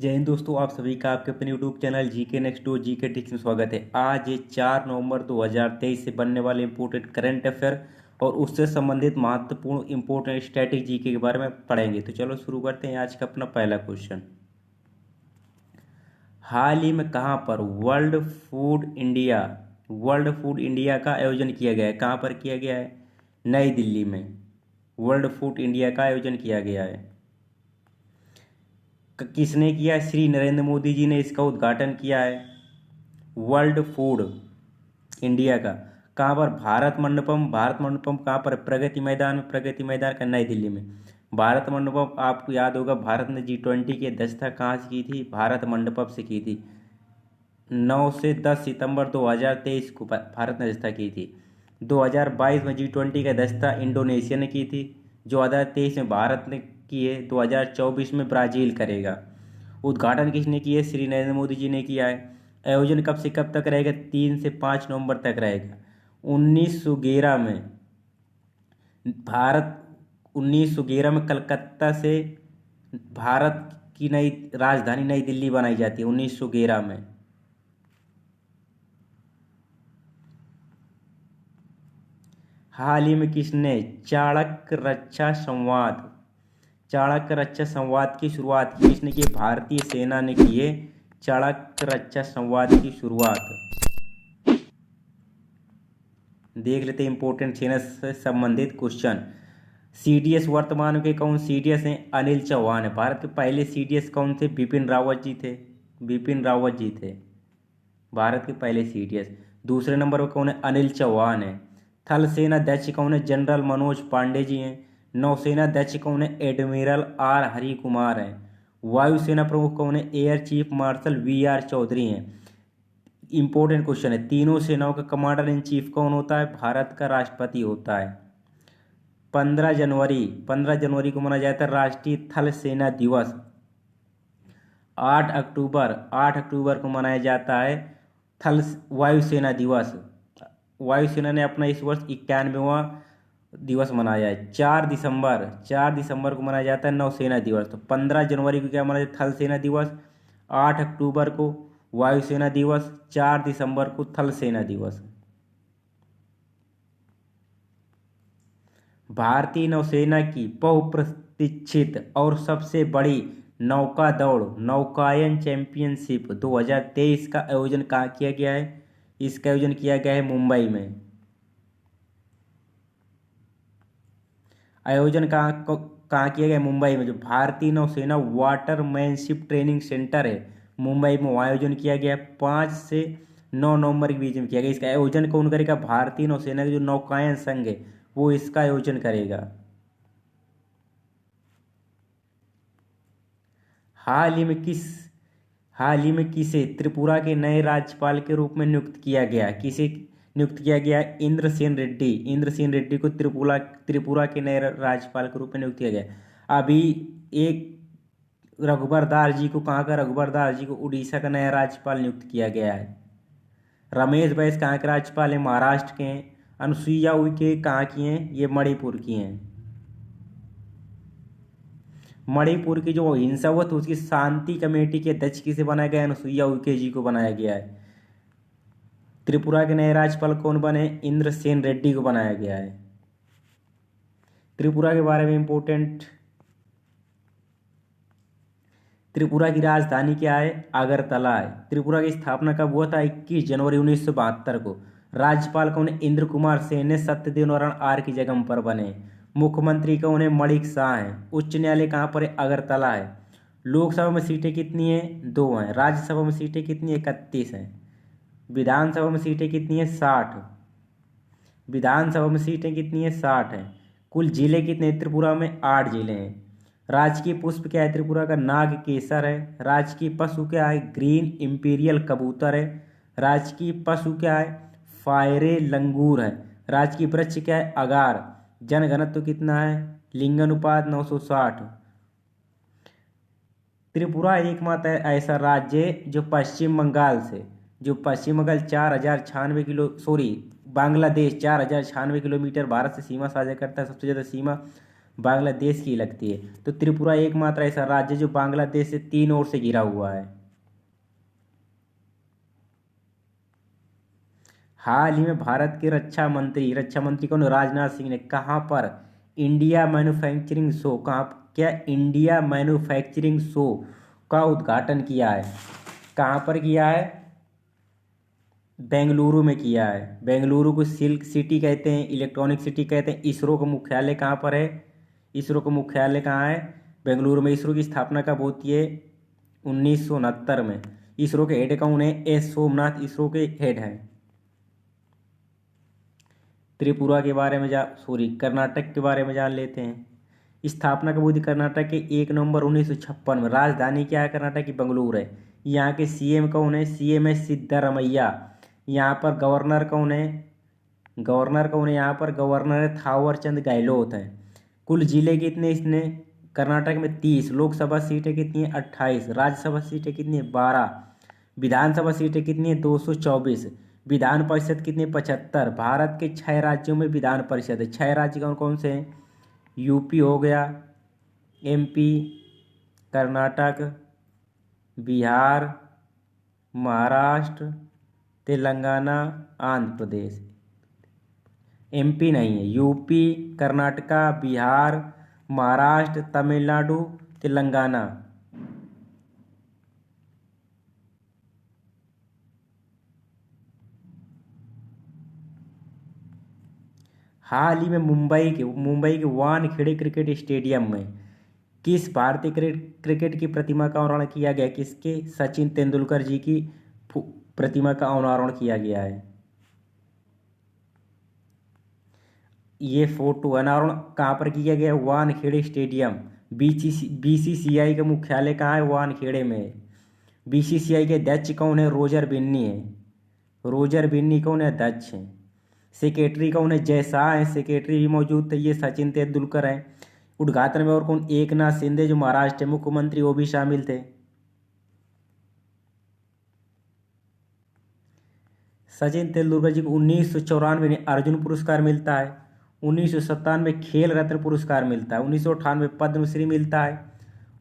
जय हिंद दोस्तों, आप सभी का आपके अपने YouTube channel GK next door GK tips में स्वागत है। आज ये 4 नवंबर 2023 से बनने वाले इम्पोर्टेंट करंट अफेयर और उससे संबंधित महत्वपूर्ण इम्पोर्टेंट स्टैटिक जीके के बारे में पढ़ेंगे। तो चलो शुरू करते हैं आज का अपना पहला क्वेश्चन। हाल ही में कहाँ पर वर्ल्ड फूड इंडिया का आयोजन किया गया है? कहाँ पर किया गया है? नई दिल्ली में वर्ल्ड फूड इंडिया का आयोजन किया गया है। किसने किया? श्री नरेंद्र मोदी जी ने इसका उद्घाटन किया है वर्ल्ड फूड इंडिया का। कहाँ पर? भारत मंडपम कहाँ पर? प्रगति मैदान का नई दिल्ली में। भारत मंडपम आपको याद होगा, भारत ने G20 की अध्यक्षता कहाँ से की थी? भारत मंडपम से की थी। 9 से 10 सितंबर 2023 को भारत ने अध्यक्षता की थी। 2022 में G20 की अध्यक्षता इंडोनेशिया ने की थी। जो 2023 में भारत ने की है, 2024 में ब्राज़ील करेगा। उद्घाटन किसने किया है? श्री नरेंद्र मोदी जी ने किया है। आयोजन कब से कब तक रहेगा? 3 से 5 नवंबर तक रहेगा। 1911 में भारत 1911 में कलकत्ता से भारत की नई राजधानी नई दिल्ली बनाई जाती है 1911 में। हाल ही में किसने चाणक्य रक्षा संवाद की शुरुआत की? किसने की? भारतीय सेना ने की है चाणक्य रक्षा संवाद की शुरुआत। देख लेते हैं इंपोर्टेंट सेना से संबंधित क्वेश्चन। सीडीएस वर्तमान के कौन सीडीएस हैं? अनिल चौहान है। भारत के पहले सीडीएस कौन थे? बिपिन रावत जी थे। भारत के पहले सीडीएस। दूसरे नंबर पर कौन है? अनिल चौहान है। थल सेना अध्यक्ष कौन है? जनरल मनोज पांडे जी हैं। नौसेना अध्यक्ष कौन है? एडमिरल आर हरि कुमार हैं। वायुसेना प्रमुख कौन है? Air chief marshal V R Chaudhary हैं। इंपॉर्टेंट क्वेश्चन है, तीनों सेनाओं का कमांडर इन चीफ कौन होता है? भारत का राष्ट्रपति होता है। 15 जनवरी को मनाया जाता है राष्ट्रीय थल सेना दिवस। 8 अक्टूबर को मनाया जाता है थल वायुसेना दिवस। वायुसेना ने अपना इस वर्ष 91वां दिवस मनाया है। 4 दिसंबर को मनाया जाता है नौसेना दिवस। तो 15 जनवरी को क्या मनाया जाता है? थल सेना दिवस। 8 अक्टूबर को वायुसेना दिवस। 4 दिसंबर को थल सेना दिवस। भारतीय नौसेना की बहुप्रतीक्षित और सबसे बड़ी नौका दौड़ नौकायन चैंपियनशिप 2023 का आयोजन कहाँ किया गया है? इसका आयोजन किया गया है मुंबई में। आयोजन कहाँ किया गया? मुंबई में। जो भारतीय नौसेना वाटरमैनशिप ट्रेनिंग सेंटर है मुंबई में, वहाँ आयोजन किया गया है। 5 से 9 नवंबर के बीच में किया गया। इसका आयोजन कौन करेगा? भारतीय नौसेना का जो नौकायन संघ है वो इसका आयोजन करेगा। हाल ही में किस हाल ही में किसे त्रिपुरा के नए राज्यपाल के रूप में नियुक्त किया गया? किसे नियुक्त किया गया? इंद्रसेन रेड्डी को त्रिपुरा के नए राज्यपाल के रूप में नियुक्त किया गया। अभी एक रघुबर दास जी को उड़ीसा का नया राज्यपाल नियुक्त किया गया है। रमेश बैस कहाँ के राज्यपाल हैं? महाराष्ट्र के हैं। अनुसुईया उइके कहाँ की हैं? ये मणिपुर की हैं। मणिपुर की जो हिंसा हुआ तो उसकी शांति कमेटी के अध्यक्ष किसे बनाया गया? अनुसुईया उइके जी को बनाया गया है। त्रिपुरा के नए राज्यपाल कौन बने? इंद्रसेन रेड्डी को बनाया गया है। त्रिपुरा के बारे में इंपोर्टेंट, त्रिपुरा की राजधानी क्या है? अगरतला है। त्रिपुरा की स्थापना कब हुआ था? 21 जनवरी 1972 को। राज्यपाल कौन है? इंद्र कुमार सेन ने सत्यदेव नारायण आर्य की जगह पर बने। मुख्यमंत्री कौन है? मणिक शाह हैं। उच्च न्यायालय कहाँ पर है? अगरतला है। लोकसभा में सीटें कितनी हैं? 2 हैं। राज्यसभा में सीटें कितनी? 31 हैं। विधानसभा में सीटें कितनी हैं? 60। विधानसभा में सीटें कितनी हैं? 60 हैं। कुल जिले कितने हैं? त्रिपुरा में 8 जिले हैं। राजकीय पुष्प क्या है? त्रिपुरा का नाग केसर है। राजकीय पशु क्या है? ग्रीन इंपीरियल कबूतर है। राजकीय पशु क्या है? फायरे लंगूर है। राजकीय वृक्ष क्या है? अगार। जनघनत्व कितना है? लिंगानुपात 960। त्रिपुरा एकमात्र ऐसा राज्य है जो पश्चिम बंगाल 4096 किलो बांग्लादेश 4096 किलोमीटर भारत से सीमा साझा करता है। सबसे ज़्यादा सीमा बांग्लादेश की लगती है। तो त्रिपुरा एकमात्र ऐसा राज्य जो बांग्लादेश से 3 ओर से घिरा हुआ है। हाल ही में भारत के रक्षा मंत्री कौन, राजनाथ सिंह ने कहाँ पर इंडिया मैन्युफैक्चरिंग शो, कहाँ क्या इंडिया मैन्युफैक्चरिंग शो का उद्घाटन किया है। कहाँ पर किया है? बेंगलुरु में किया है। बेंगलुरु को सिल्क सिटी कहते हैं, इलेक्ट्रॉनिक सिटी कहते हैं। इसरो का मुख्यालय कहाँ पर है? इसरो का मुख्यालय कहाँ है? बेंगलुरु में। इसरो की स्थापना कब होती है? 1969 में। इसरो के हेड कौन है? एस सोमनाथ इसरो के हेड हैं। त्रिपुरा के बारे में कर्नाटक के बारे में जान लेते हैं। स्थापना कब हुई थी कर्नाटक के? 1 नवंबर 1956 में। राजधानी क्या है कर्नाटक की? बेंगलुरु है। यहाँ के सीएम कौन है? सीएम है सिद्धारमैया। यहाँ पर गवर्नर कौन है? यहाँ पर गवर्नर है थावर चंद गहलोत है। कुल जिले कितने इसने कर्नाटक में? 30। लोकसभा सीटें कितनी है? 28। राज्यसभा सीटें कितनी है? 12। विधानसभा सीटें कितनी है? 224। विधान परिषद कितनी? 75। भारत के 6 राज्यों में विधान परिषद है। 6 राज्य कौन कौन से हैं? यूपी हो गया, एमपी, कर्नाटक, बिहार, महाराष्ट्र, तेलंगाना, आंध्र प्रदेश। एमपी नहीं है, यूपी, कर्नाटका, बिहार, महाराष्ट्र, तमिलनाडु, तेलंगाना। हाल ही में मुंबई के वानखेड़े क्रिकेट स्टेडियम में किस भारतीय क्रिकेट की प्रतिमा का अनावरण किया गया? किसके? सचिन तेंदुलकर जी की प्रतिमा का अनावरण किया गया है। ये फोटो अनावरण कहाँ पर किया गया? वानखेड़े स्टेडियम। बीसीसीआई का मुख्यालय कहाँ है? वानखेड़े में है। बीसीसीआई के अध्यक्ष कौन है? रोजर बिन्नी है। रोजर बिन्नी कौन है? अध्यक्ष है। सेक्रेटरी कौन है? जय शाह है, सेक्रेटरी भी मौजूद थे। ये सचिन तेंदुलकर हैं। उद्घाटन में और कौन? एकनाथ शिंदे जो महाराष्ट्र के मुख्यमंत्री, वो भी शामिल थे। सचिन तेंदुलकर जी को 1994 में अर्जुन पुरस्कार मिलता है। 1997 में खेल रत्न पुरस्कार मिलता है। 1998 में पद्मश्री मिलता है।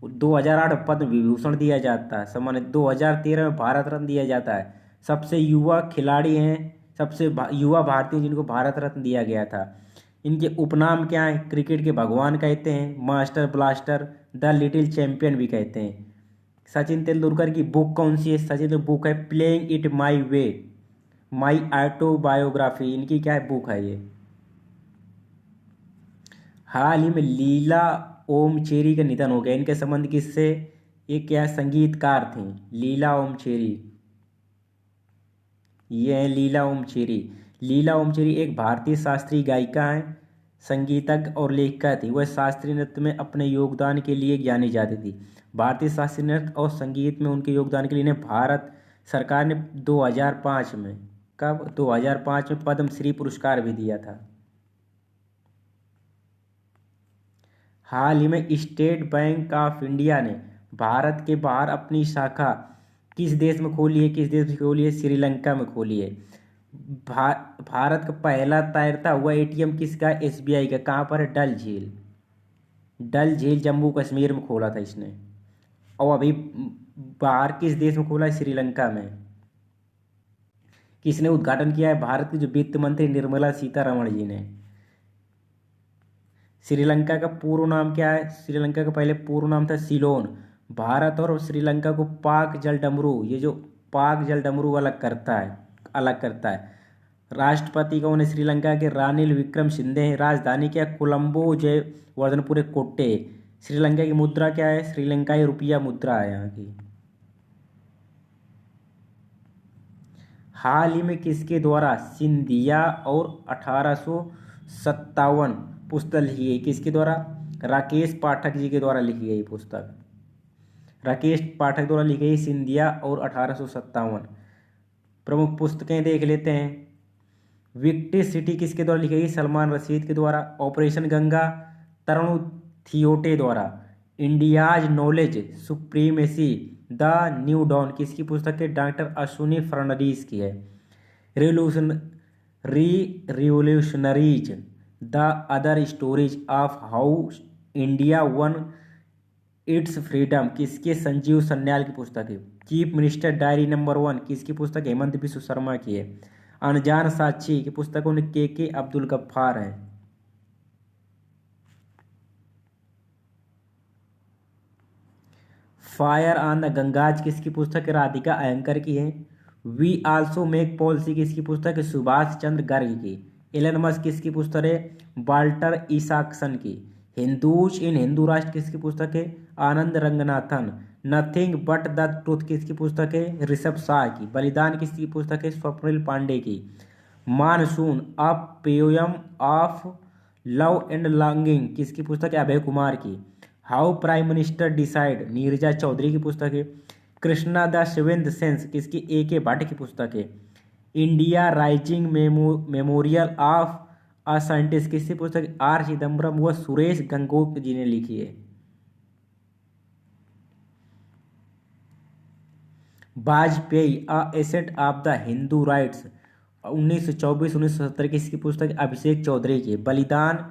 2008 में पद्म विभूषण दिया जाता है सम्मानित। 2013 में भारत रत्न दिया जाता है। सबसे युवा खिलाड़ी हैं, युवा भारतीय जिनको भारत रत्न दिया गया था। इनके उपनाम क्या है? क्रिकेट के भगवान कहते हैं, master blaster, the little champion भी कहते हैं। सचिन तेंदुलकर की बुक कौन सी है? सचिन की बुक है playing it my way, my autobiography. इनकी क्या है? बुक है ये। हाल ही में लीला ओमचेरी का निधन हो गया। इनके संबंध किससे? ये क्या संगीतकार थी, लीला ओमचेरी। ये है लीला ओमचेरी। लीला ओमचेरी एक भारतीय शास्त्रीय गायिका है, संगीतज्ञ और लेखिका थी। वह शास्त्रीय नृत्य में अपने योगदान के लिए जानी जाती थी। भारतीय शास्त्रीय नृत्य और संगीत में उनके योगदान के लिए इन्हें भारत सरकार ने 2005 में, कब? 2005 में पद्मश्री पुरस्कार भी दिया था। हाल ही में स्टेट बैंक ऑफ इंडिया ने भारत के बाहर अपनी शाखा किस देश में खोली है? किस देश में खोली है? श्रीलंका में खोली है। भारत का पहला तैरता हुआ एटीएम किसका? एसबीआई का। कहाँ पर है? डल झील। डल झील जम्मू कश्मीर में खोला था इसने। और अभी बाहर किस देश में खोला है? श्रीलंका में। किसने उद्घाटन किया है? भारत की जो वित्त मंत्री निर्मला सीतारमण जी ने। श्रीलंका का पूर्व नाम क्या है? श्रीलंका का पहले पूर्व नाम था सिलोन। भारत और श्रीलंका को पाक जलडमरू, ये जो पाक जलडमरू अलग करता है। राष्ट्रपति कौन है श्रीलंका के? रानिल विक्रमसिंघे हैं। राजधानी क्या? कोलंबो, जयवर्धनपुर, कोट्टे। श्रीलंका की मुद्रा क्या है? श्रीलंकाई रुपया मुद्रा है यहाँ की। हाल ही में किसके द्वारा सिंधिया और 1857 पुस्तक लिखी गई? किसके द्वारा? राकेश पाठक जी के द्वारा लिखी गई पुस्तक। राकेश पाठक द्वारा लिखी गई सिंधिया और 1857। प्रमुख पुस्तकें देख लेते हैं। विक्टिस सिटी किसके द्वारा लिखी गई? सलमान रशीद के द्वारा। ऑपरेशन गंगा तरुण थियोटे द्वारा। India's knowledge supremacy the new dawn किसकी पुस्तक है? डॉक्टर अश्विनी फर्नांडीज की है। Revolutionaries the other stories of how India won its freedom किसके संजीव सन्याल की पुस्तक है। चीफ मिनिस्टर डायरी नंबर 1 किसकी पुस्तक हेमंत बिश्व शर्मा की है। अनजान साक्षी की पुस्तक उन्हें के अब्दुल गफ्फार है। फायर ऑन द गंगाज किसकी पुस्तक है। राधिका अयंकर की है। वी आल्सो मेक पॉलिसी किसकी पुस्तक है। सुभाष चंद्र गर्ग की। एलन मस्क किसकी पुस्तक है। वाल्टर इसाक्सन की। हिंदूज इन हिंदू राष्ट्र किसकी पुस्तक है। Anand Ranganathan. Nothing but the truth किसकी पुस्तक है। ऋषभ शाह की। बलिदान किसकी पुस्तक है। स्वप्निल पांडे की। Monsoon a poem of love and longing किसकी पुस्तक है। अभय कुमार की। How prime minister decide Neerja Chowdhury की पुस्तक है। कृष्णा द सेवेंथ सेंस किसकी ए भट्ट की पुस्तक है। India rising memorial of a scientist किसकी पुस्तक आर चिदम्बरम व सुरेश गंगोत्री जी ने लिखी है। Vajpayee a asset of the Hindu rights 1924-1970 किसकी पुस्तक अभिषेक चौधरी की। बलिदान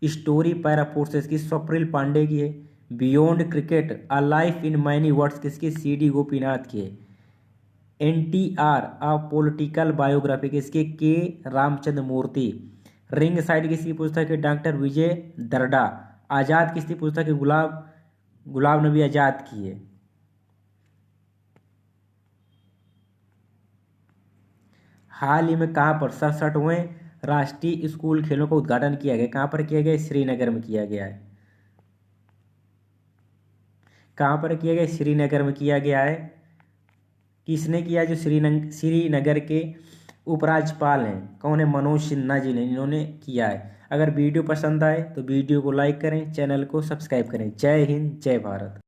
स्टोरी पैरा फोर्सेस की स्वप्निल पांडे की है। Beyond cricket a life in many words किसकी सी.डी. गोपीनाथ की है। एनटीआर अ पॉलिटिकल बायोग्राफी किसके के रामचंद्र मूर्ति। रिंग साइड किसकी पुस्तक है। डॉक्टर विजय दर्डा। आजाद किसकी पुस्तक है। गुलाब नबी आजाद की है। हाल ही में कहाँ पर 67वें राष्ट्रीय स्कूल खेलों का उद्घाटन किया गया। कहाँ पर किया गया। श्रीनगर में किया गया है। कहाँ पर किया गया। श्रीनगर में किया गया है। किसने किया। जो श्रीनगर के उपराज्यपाल हैं कौन है। मनोज सिन्हा जी ने इन्होंने किया है। अगर वीडियो पसंद आए तो वीडियो को लाइक करें, चैनल को सब्सक्राइब करें। जय हिंद जय भारत।